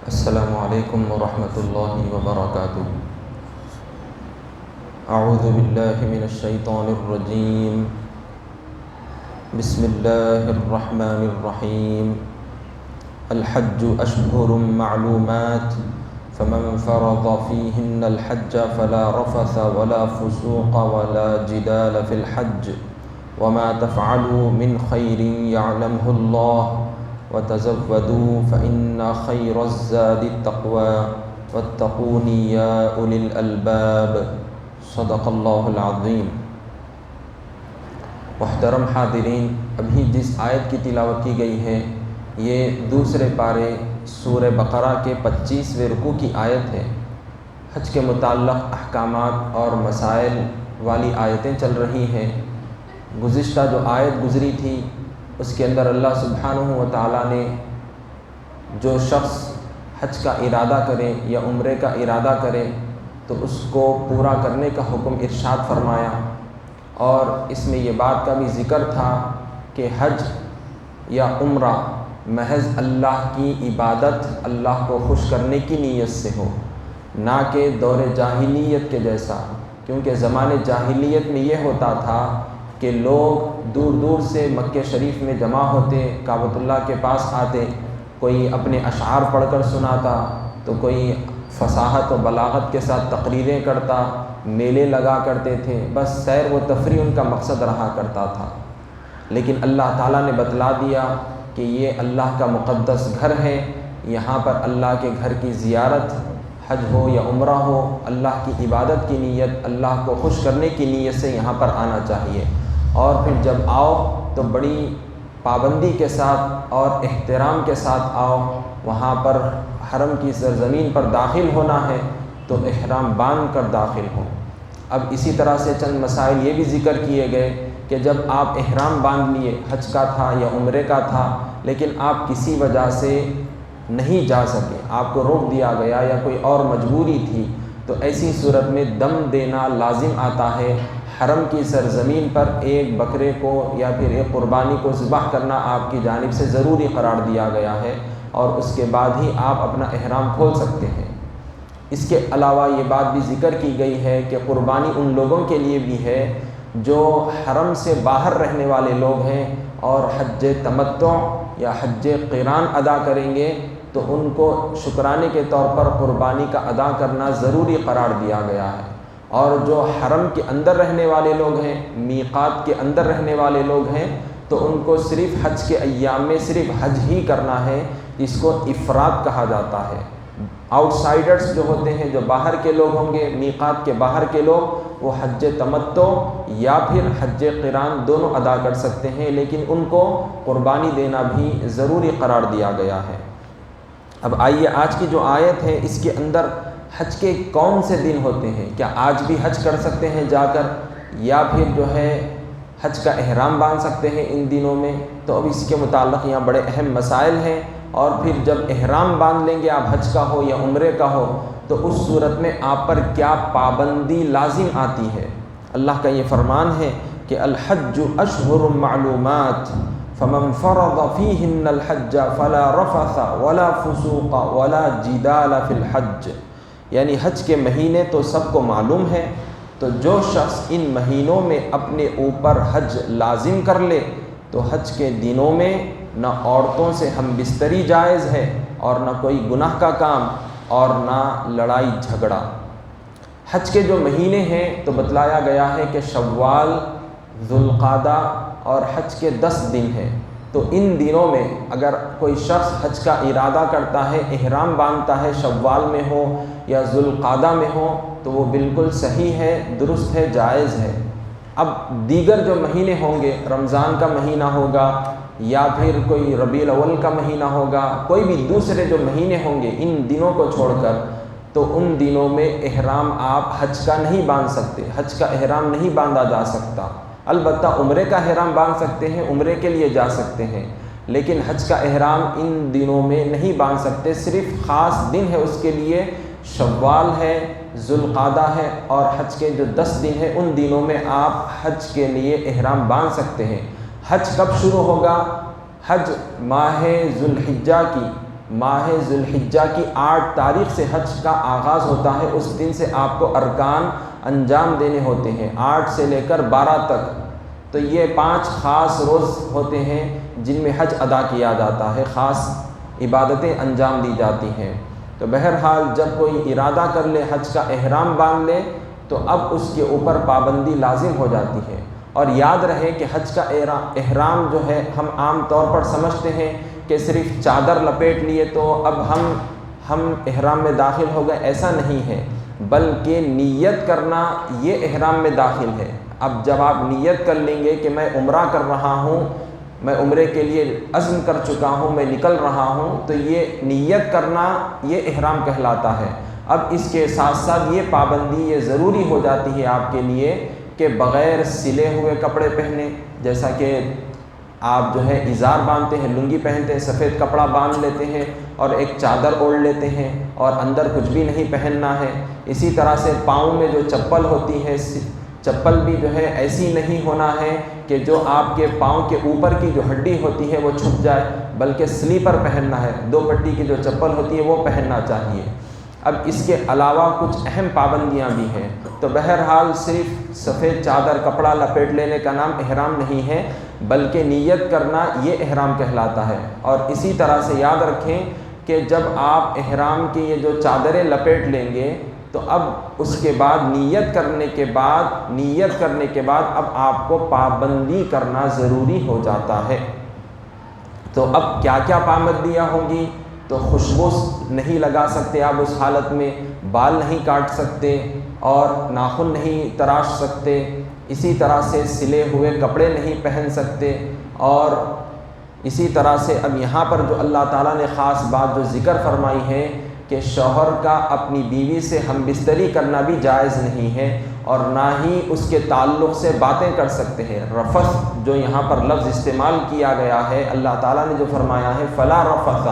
السلام علیکم ورحمۃ اللہ وبرکاتہ۔ اعوذ باللہ من الشیطان الرجیم، بسم اللہ الرحمن الرحیم۔ الحج اشہر معلومات فمن فرض فیہن الحج فلا رفث ولا فسوق ولا جدال فی الحج وما تفعلوا من خیر یعلمہ اللہ وتزودوا فإن خیر الزاد التقوى واتقون یا اولی الالباب۔ صدق اللہ العظیم۔ محترم حاضرین، ابھی جس آیت کی تلاوت کی گئی ہے یہ دوسرے پارے سورہ بقرہ کے 25ویں رکوع کی آیت ہے۔ حج کے متعلق احکامات اور مسائل والی آیتیں چل رہی ہیں۔ گزشتہ جو آیت گزری تھی اس کے اندر اللہ سبحانہ و تعالیٰ نے جو شخص حج کا ارادہ کرے یا عمرے کا ارادہ کرے تو اس کو پورا کرنے کا حکم ارشاد فرمایا، اور اس میں یہ بات کا بھی ذکر تھا کہ حج یا عمرہ محض اللہ کی عبادت، اللہ کو خوش کرنے کی نیت سے ہو، نہ کہ دور جاہلیت کے جیسا، کیونکہ زمانے جاہلیت میں یہ ہوتا تھا کہ لوگ دور دور سے مکہ شریف میں جمع ہوتے، کعبۃ اللہ کے پاس آتے، کوئی اپنے اشعار پڑھ کر سناتا تو کوئی فصاحت و بلاغت کے ساتھ تقریریں کرتا، میلے لگا کرتے تھے، بس سیر و تفریح ان کا مقصد رہا کرتا تھا۔ لیکن اللہ تعالیٰ نے بتلا دیا کہ یہ اللہ کا مقدس گھر ہے، یہاں پر اللہ کے گھر کی زیارت، حج ہو یا عمرہ ہو، اللہ کی عبادت کی نیت، اللہ کو خوش کرنے کی نیت سے یہاں پر آنا چاہیے، اور پھر جب آؤ تو بڑی پابندی کے ساتھ اور احترام کے ساتھ آؤ۔ وہاں پر حرم کی سرزمین پر داخل ہونا ہے تو احرام باندھ کر داخل ہو۔ اب اسی طرح سے چند مسائل یہ بھی ذکر کیے گئے کہ جب آپ احرام باندھ لیے، حج کا تھا یا عمرے کا تھا، لیکن آپ کسی وجہ سے نہیں جا سکے، آپ کو روک دیا گیا یا کوئی اور مجبوری تھی، تو ایسی صورت میں دم دینا لازم آتا ہے۔ حرم کی سرزمین پر ایک بکرے کو یا پھر ایک قربانی کو ذبح کرنا آپ کی جانب سے ضروری قرار دیا گیا ہے، اور اس کے بعد ہی آپ اپنا احرام کھول سکتے ہیں۔ اس کے علاوہ یہ بات بھی ذکر کی گئی ہے کہ قربانی ان لوگوں کے لیے بھی ہے جو حرم سے باہر رہنے والے لوگ ہیں اور حج تمتع یا حج قران ادا کریں گے تو ان کو شکرانے کے طور پر قربانی کا ادا کرنا ضروری قرار دیا گیا ہے۔ اور جو حرم کے اندر رہنے والے لوگ ہیں، میقات کے اندر رہنے والے لوگ ہیں، تو ان کو صرف حج کے ایام میں صرف حج ہی کرنا ہے، جس کو افراد کہا جاتا ہے۔ آؤٹ سائیڈرز جو ہوتے ہیں، جو باہر کے لوگ ہوں گے، میقات کے باہر کے لوگ، وہ حج تمتع یا پھر حج قران دونوں ادا کر سکتے ہیں، لیکن ان کو قربانی دینا بھی ضروری قرار دیا گیا ہے۔ اب آئیے آج کی جو آیت ہے اس کے اندر حج کے کون سے دن ہوتے ہیں، کیا آج بھی حج کر سکتے ہیں جا کر، یا پھر جو ہے حج کا احرام باندھ سکتے ہیں ان دنوں میں؟ تو اب اس کے متعلق یہاں بڑے اہم مسائل ہیں۔ اور پھر جب احرام باندھ لیں گے آپ، حج کا ہو یا عمرے کا ہو، تو اس صورت میں آپ پر کیا پابندی لازم آتی ہے؟ اللہ کا یہ فرمان ہے کہ الحج اشہر معلومات فمن فرض فیہن الحج فلا رفث ولا فسوق ولا جدال فی الحج، یعنی حج کے مہینے تو سب کو معلوم ہے، تو جو شخص ان مہینوں میں اپنے اوپر حج لازم کر لے تو حج کے دنوں میں نہ عورتوں سے ہم بستری جائز ہے، اور نہ کوئی گناہ کا کام، اور نہ لڑائی جھگڑا۔ حج کے جو مہینے ہیں تو بتلایا گیا ہے کہ شوال، ذوالقعدہ اور حج کے 10 دن ہیں، تو ان دنوں میں اگر کوئی شخص حج کا ارادہ کرتا ہے، احرام باندھتا ہے، شوال میں ہو یا ذوالقعدہ میں ہو، تو وہ بالکل صحیح ہے، درست ہے، جائز ہے۔ اب دیگر جو مہینے ہوں گے، رمضان کا مہینہ ہوگا یا پھر کوئی ربیع الاول کا مہینہ ہوگا، کوئی بھی دوسرے جو مہینے ہوں گے، ان دنوں کو چھوڑ کر تو ان دنوں میں احرام آپ حج کا نہیں باندھ سکتے، حج کا احرام نہیں باندھا جا سکتا۔ البتہ عمرے کا احرام باندھ سکتے ہیں، عمرے کے لیے جا سکتے ہیں، لیکن حج کا احرام ان دنوں میں نہیں باندھ سکتے۔ صرف خاص دن ہے اس کے لیے، شوال ہے، ذوالقعدہ ہے، اور حج کے جو 10 دن ہیں ان دنوں میں آپ حج کے لیے احرام باندھ سکتے ہیں۔ حج کب شروع ہوگا؟ حج ماہ ذوالحجہ کی ماہ ذوالحجہ کی 8 تاریخ سے حج کا آغاز ہوتا ہے، اس دن سے آپ کو ارکان انجام دینے ہوتے ہیں 8 سے لے کر 12 تک۔ تو یہ 5 خاص روز ہوتے ہیں جن میں حج ادا کیا جاتا ہے، خاص عبادتیں انجام دی جاتی ہیں۔ تو بہرحال جب کوئی ارادہ کر لے، حج کا احرام باندھ لے، تو اب اس کے اوپر پابندی لازم ہو جاتی ہے۔ اور یاد رہے کہ حج کا احرام جو ہے ہم عام طور پر سمجھتے ہیں کہ صرف چادر لپیٹ لیے تو اب ہم احرام میں داخل ہو گئے، ایسا نہیں ہے، بلکہ نیت کرنا یہ احرام میں داخل ہے۔ اب جب آپ نیت کر لیں گے کہ میں عمرہ کر رہا ہوں، میں عمرے کے لیے عزم کر چکا ہوں، میں نکل رہا ہوں، تو یہ نیت کرنا یہ احرام کہلاتا ہے۔ اب اس کے ساتھ ساتھ یہ پابندی یہ ضروری ہو جاتی ہے آپ کے لیے کہ بغیر سلے ہوئے کپڑے پہنے، جیسا کہ آپ جو ہے ازار باندھتے ہیں، لنگی پہنتے ہیں، سفید کپڑا باندھ لیتے ہیں اور ایک چادر اوڑھ لیتے ہیں اور اندر کچھ بھی نہیں پہننا ہے۔ اسی طرح سے پاؤں میں جو چپل ہوتی ہے، چپل بھی جو ہے ایسی نہیں ہونا ہے کہ جو آپ کے پاؤں کے اوپر کی جو ہڈی ہوتی ہے وہ چھپ جائے، بلکہ سلیپر پہننا ہے، 2 پٹی کی جو چپل ہوتی ہے وہ پہننا چاہیے۔ اب اس کے علاوہ کچھ اہم پابندیاں بھی ہیں۔ تو بہرحال صرف سفید چادر کپڑا لپیٹ لینے کا نام احرام نہیں ہے، بلکہ نیت کرنا یہ احرام کہلاتا ہے۔ اور اسی طرح سے یاد رکھیں کہ جب آپ احرام کی یہ جو چادریں لپیٹ لیں گے تو اب اس کے بعد نیت کرنے کے بعد اب آپ کو پابندی کرنا ضروری ہو جاتا ہے۔ تو اب کیا کیا پابندیاں ہوں گی؟ تو خوشبو نہیں لگا سکتے آپ اس حالت میں، بال نہیں کاٹ سکتے اور ناخن نہیں تراش سکتے، اسی طرح سے سلے ہوئے کپڑے نہیں پہن سکتے، اور اسی طرح سے اب یہاں پر جو اللہ تعالیٰ نے خاص بات جو ذکر فرمائی ہے کہ شوہر کا اپنی بیوی سے ہم بستری کرنا بھی جائز نہیں ہے، اور نہ ہی اس کے تعلق سے باتیں کر سکتے ہیں۔ رفث جو یہاں پر لفظ استعمال کیا گیا ہے، اللہ تعالیٰ نے جو فرمایا ہے فلا رفث،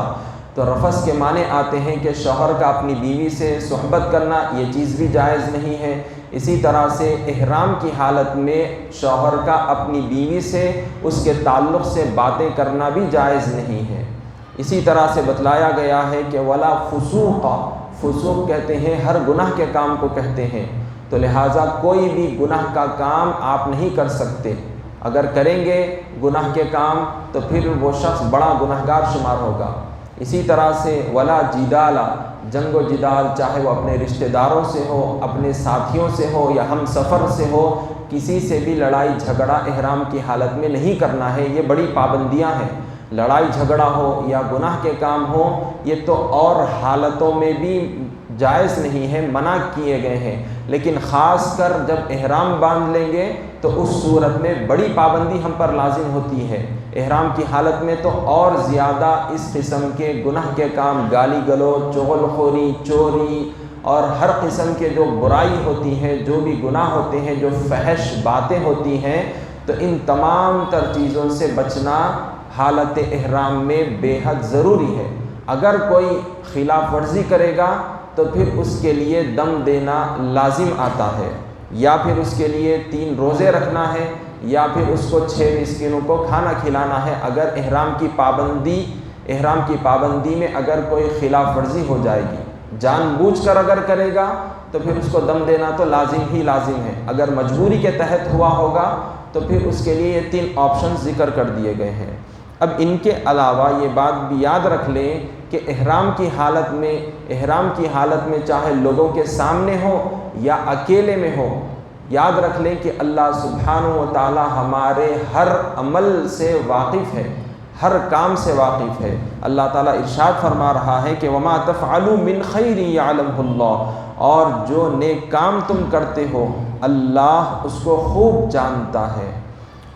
تو رفث کے معنی آتے ہیں کہ شوہر کا اپنی بیوی سے صحبت کرنا یہ چیز بھی جائز نہیں ہے۔ اسی طرح سے احرام کی حالت میں شوہر کا اپنی بیوی سے اس کے تعلق سے باتیں کرنا بھی جائز نہیں ہے۔ اسی طرح سے بتلایا گیا ہے کہ ولا فسوق، فسوق کہتے ہیں ہر گناہ کے کام کو کہتے ہیں، تو لہٰذا کوئی بھی گناہ کا کام آپ نہیں کر سکتے۔ اگر کریں گے گناہ کے کام تو پھر وہ شخص بڑا گناہگار شمار ہوگا۔ اسی طرح سے ولا جدال، جنگ و جدال چاہے وہ اپنے رشتہ داروں سے ہو، اپنے ساتھیوں سے ہو یا ہم سفر سے ہو، کسی سے بھی لڑائی جھگڑا احرام کی حالت میں نہیں کرنا ہے۔ یہ بڑی پابندیاں ہیں۔ لڑائی جھگڑا ہو یا گناہ کے کام ہو، یہ تو اور حالتوں میں بھی جائز نہیں ہے، منع کیے گئے ہیں، لیکن خاص کر جب احرام باندھ لیں گے تو اس صورت میں بڑی پابندی ہم پر لازم ہوتی ہے۔ احرام کی حالت میں تو اور زیادہ اس قسم کے گناہ کے کام، گالی گلوچ، چغل خوری، چوری اور ہر قسم کے جو برائی ہوتی ہیں، جو بھی گناہ ہوتے ہیں، جو فحش باتیں ہوتی ہیں، تو ان تمام تر چیزوں سے بچنا حالت احرام میں بے حد ضروری ہے۔ اگر کوئی خلاف ورزی کرے گا تو پھر اس کے لیے دم دینا لازم آتا ہے، یا پھر اس کے لیے 3 روزے رکھنا ہے، یا پھر اس کو 6 مسکینوں کو کھانا کھلانا ہے۔ اگر احرام کی پابندی میں اگر کوئی خلاف ورزی ہو جائے گی، جان بوجھ کر اگر کرے گا تو پھر اس کو دم دینا تو لازم ہے۔ اگر مجبوری کے تحت ہوا ہوگا تو پھر اس کے لیے یہ 3 آپشنز ذکر کر دیے گئے ہیں۔ اب ان کے علاوہ یہ بات بھی یاد رکھ لیں کہ احرام کی حالت میں چاہے لوگوں کے سامنے ہو یا اکیلے میں ہو، یاد رکھ لیں کہ اللہ سبحانہ و تعالی ہمارے ہر عمل سے واقف ہے، ہر کام سے واقف ہے۔ اللہ تعالیٰ ارشاد فرما رہا ہے کہ وما تفعلوا من خیر یعلمہ اللہ، اور جو نیک کام تم کرتے ہو اللہ اس کو خوب جانتا ہے۔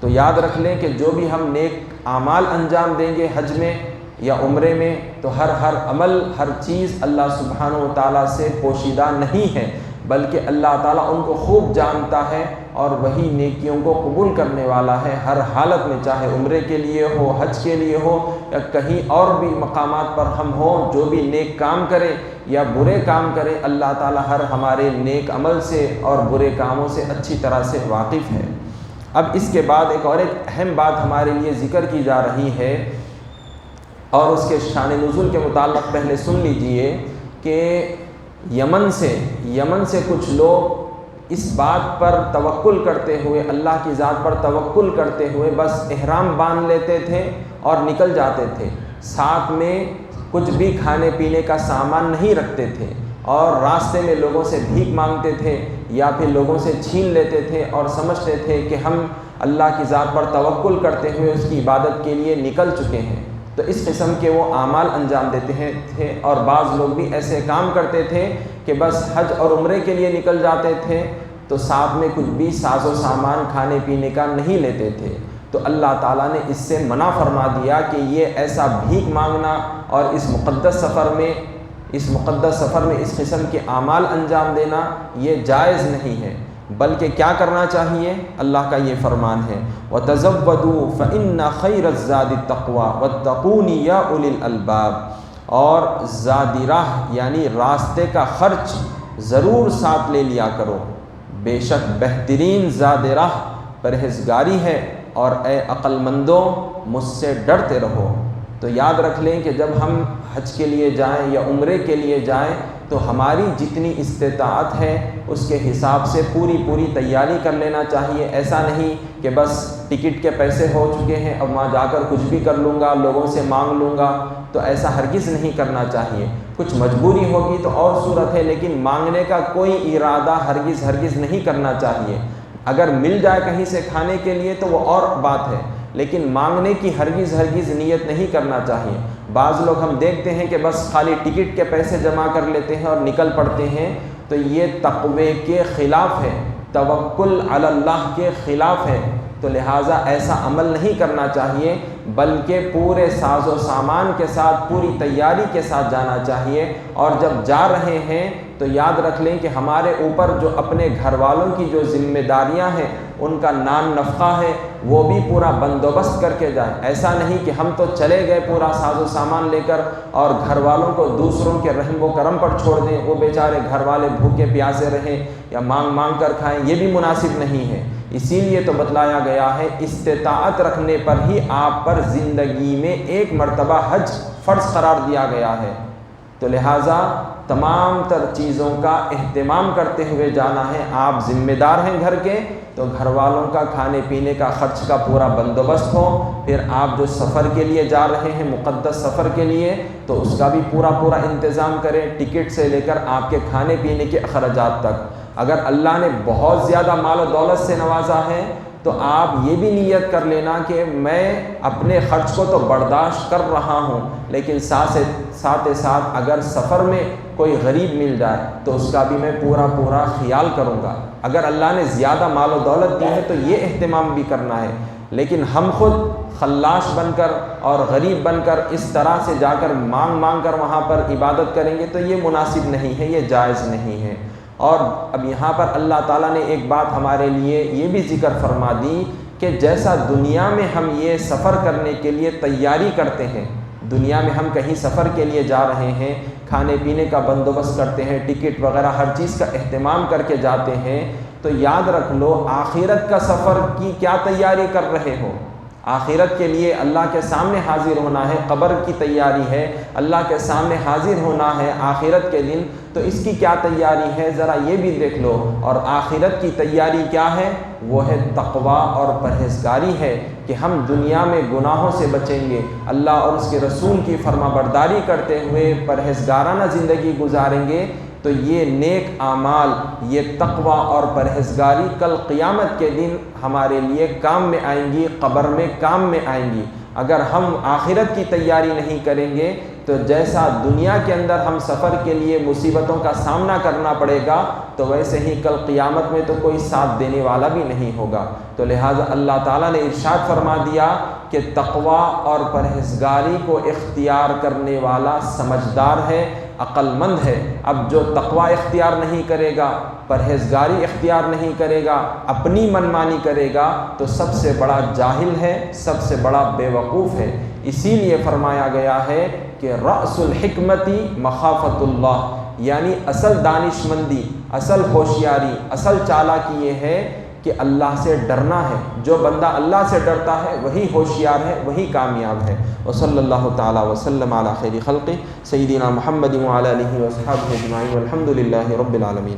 تو یاد رکھ لیں کہ جو بھی ہم نیک اعمال انجام دیں گے حج میں یا عمرے میں، تو ہر عمل، ہر چیز اللہ سبحانہ و تعالیٰ سے پوشیدہ نہیں ہے، بلکہ اللہ تعالیٰ ان کو خوب جانتا ہے اور وہی نیکیوں کو قبول کرنے والا ہے ہر حالت میں، چاہے عمرے کے لیے ہو، حج کے لیے ہو یا کہیں اور بھی مقامات پر ہم ہوں۔ جو بھی نیک کام کرے یا برے کام کرے، اللہ تعالیٰ ہر ہمارے نیک عمل سے اور برے کاموں سے اچھی طرح سے واقف ہے۔ اب اس کے بعد ایک اہم بات ہمارے لیے ذکر کی جا رہی ہے اور اس کے شان نزول کے متعلق پہلے سن لیجئے کہ یمن سے کچھ لوگ اس بات پر توکل کرتے ہوئے، اللہ کی ذات پر توکل کرتے ہوئے بس احرام باندھ لیتے تھے اور نکل جاتے تھے، ساتھ میں کچھ بھی کھانے پینے کا سامان نہیں رکھتے تھے، اور راستے میں لوگوں سے بھیک مانگتے تھے یا پھر لوگوں سے چھین لیتے تھے اور سمجھتے تھے کہ ہم اللہ کی ذات پر توکل کرتے ہوئے اس کی عبادت کے لیے نکل چکے ہیں۔ تو اس قسم کے وہ اعمال انجام دیتے تھے، اور بعض لوگ بھی ایسے کام کرتے تھے کہ بس حج اور عمرے کے لیے نکل جاتے تھے تو ساتھ میں کچھ بھی ساز و سامان کھانے پینے کا نہیں لیتے تھے۔ تو اللہ تعالیٰ نے اس سے منع فرما دیا کہ یہ ایسا بھیک مانگنا اور اس مقدس سفر میں اس قسم کے اعمال انجام دینا یہ جائز نہیں ہے، بلکہ کیا کرنا چاہیے؟ اللہ کا یہ فرمان ہے وَتَزَوَّدُوا فَإِنَّ خَيْرَ الزَّادِ التَّقْوَىٰ وَاتَّقُونِ يَا أُولِي الْأَلْبَابِ، اور زادِ راہ یعنی راستے کا خرچ ضرور ساتھ لے لیا کرو، بے شک بہترین زاد راہ پرہیزگاری ہے، اور اے عقل مندوں مجھ سے ڈرتے رہو۔ تو یاد رکھ لیں کہ جب ہم حج کے لیے جائیں یا عمرے کے لیے جائیں تو ہماری جتنی استطاعت ہے اس کے حساب سے پوری تیاری کر لینا چاہیے۔ ایسا نہیں کہ بس ٹکٹ کے پیسے ہو چکے ہیں اب وہاں جا کر کچھ بھی کر لوں گا، لوگوں سے مانگ لوں گا، تو ایسا ہرگز نہیں کرنا چاہیے۔ کچھ مجبوری ہوگی تو اور صورت ہے، لیکن مانگنے کا کوئی ارادہ ہرگز نہیں کرنا چاہیے۔ اگر مل جائے کہیں سے کھانے کے لیے تو وہ اور بات ہے، لیکن مانگنے کی ہرگز نیت نہیں کرنا چاہیے۔ بعض لوگ ہم دیکھتے ہیں کہ بس خالی ٹکٹ کے پیسے جمع کر لیتے ہیں اور نکل پڑتے ہیں، تو یہ تقوی کے خلاف ہے، توکل علی اللہ کے خلاف ہے۔ تو لہٰذا ایسا عمل نہیں کرنا چاہیے، بلکہ پورے ساز و سامان کے ساتھ پوری تیاری کے ساتھ جانا چاہیے۔ اور جب جا رہے ہیں تو یاد رکھ لیں کہ ہمارے اوپر جو اپنے گھر والوں کی جو ذمہ داریاں ہیں، ان کا نان نفقہ ہے، وہ بھی پورا بندوبست کر کے جائیں۔ ایسا نہیں کہ ہم تو چلے گئے پورا ساز و سامان لے کر اور گھر والوں کو دوسروں کے رحم و کرم پر چھوڑ دیں، وہ بیچارے گھر والے بھوکے پیاسے رہیں یا مانگ کر کھائیں، یہ بھی مناسب نہیں ہے۔ اسی لیے تو بتلایا گیا ہے استطاعت رکھنے پر ہی آپ پر زندگی میں ایک مرتبہ حج فرض قرار دیا گیا ہے۔ تو لہٰذا تمام تر چیزوں کا اہتمام کرتے ہوئے جانا ہے۔ آپ ذمہ دار ہیں گھر کے، تو گھر والوں کا کھانے پینے کا خرچ کا پورا بندوبست ہو۔ پھر آپ جو سفر کے لیے جا رہے ہیں، مقدس سفر کے لیے، تو اس کا بھی پورا انتظام کریں، ٹکٹ سے لے کر آپ کے کھانے پینے کے اخراجات تک۔ اگر اللہ نے بہت زیادہ مال و دولت سے نوازا ہے تو آپ یہ بھی نیت کر لینا کہ میں اپنے خرچ کو تو برداشت کر رہا ہوں، لیکن ساتھ اگر سفر میں کوئی غریب مل جائے تو اس کا بھی میں پورا خیال کروں گا۔ اگر اللہ نے زیادہ مال و دولت دی ہے تو یہ اہتمام بھی کرنا ہے، لیکن ہم خود خلاش بن کر اور غریب بن کر اس طرح سے جا کر مانگ کر وہاں پر عبادت کریں گے تو یہ مناسب نہیں ہے، یہ جائز نہیں ہے۔ اور اب یہاں پر اللہ تعالیٰ نے ایک بات ہمارے لیے یہ بھی ذکر فرما دی کہ جیسا دنیا میں ہم یہ سفر کرنے کے لیے تیاری کرتے ہیں، دنیا میں ہم کہیں سفر کے لیے جا رہے ہیں، کھانے پینے کا بندوبست کرتے ہیں، ٹکٹ وغیرہ ہر چیز کا اہتمام کر کے جاتے ہیں، تو یاد رکھ لو آخرت کا سفر کی کیا تیاری کر رہے ہو۔ آخرت کے لیے اللہ کے سامنے حاضر ہونا ہے، قبر کی تیاری ہے، اللہ کے سامنے حاضر ہونا ہے آخرت کے دن، تو اس کی کیا تیاری ہے ذرا یہ بھی دیکھ لو۔ اور آخرت کی تیاری کیا ہے؟ وہ ہے تقویٰ اور پرہیزگاری ہے کہ ہم دنیا میں گناہوں سے بچیں گے، اللہ اور اس کے رسول کی فرما برداری کرتے ہوئے پرہیزگارانہ زندگی گزاریں گے، تو یہ نیک اعمال، یہ تقویٰ اور پرہیزگاری کل قیامت کے دن ہمارے لیے کام میں آئیں گی، قبر میں کام میں آئیں گی۔ اگر ہم آخرت کی تیاری نہیں کریں گے تو جیسا دنیا کے اندر ہم سفر کے لیے مصیبتوں کا سامنا کرنا پڑے گا، تو ویسے ہی کل قیامت میں تو کوئی ساتھ دینے والا بھی نہیں ہوگا۔ تو لہٰذا اللہ تعالیٰ نے ارشاد فرما دیا کہ تقویٰ اور پرہیزگاری کو اختیار کرنے والا سمجھدار ہے، عقل مند ہے۔ اب جو تقویٰ اختیار نہیں کرے گا، پرہیزگاری اختیار نہیں کرے گا، اپنی منمانی کرے گا، تو سب سے بڑا جاہل ہے، سب سے بڑا بے وقوف ہے۔ اسی لیے فرمایا گیا ہے کہ رأس الحکمتی مخافت اللہ، یعنی اصل دانش مندی، اصل ہوشیاری، اصل چالاکی یہ ہے کہ اللہ سے ڈرنا ہے۔ جو بندہ اللہ سے ڈرتا ہے وہی ہوشیار ہے، وہی کامیاب ہے۔ وصلی اللہ تعالی وسلم علی خیر خلقہ سیدنا محمد وعلی آلہ واصحابہ اجمعین والحمد للہ رب العالمین۔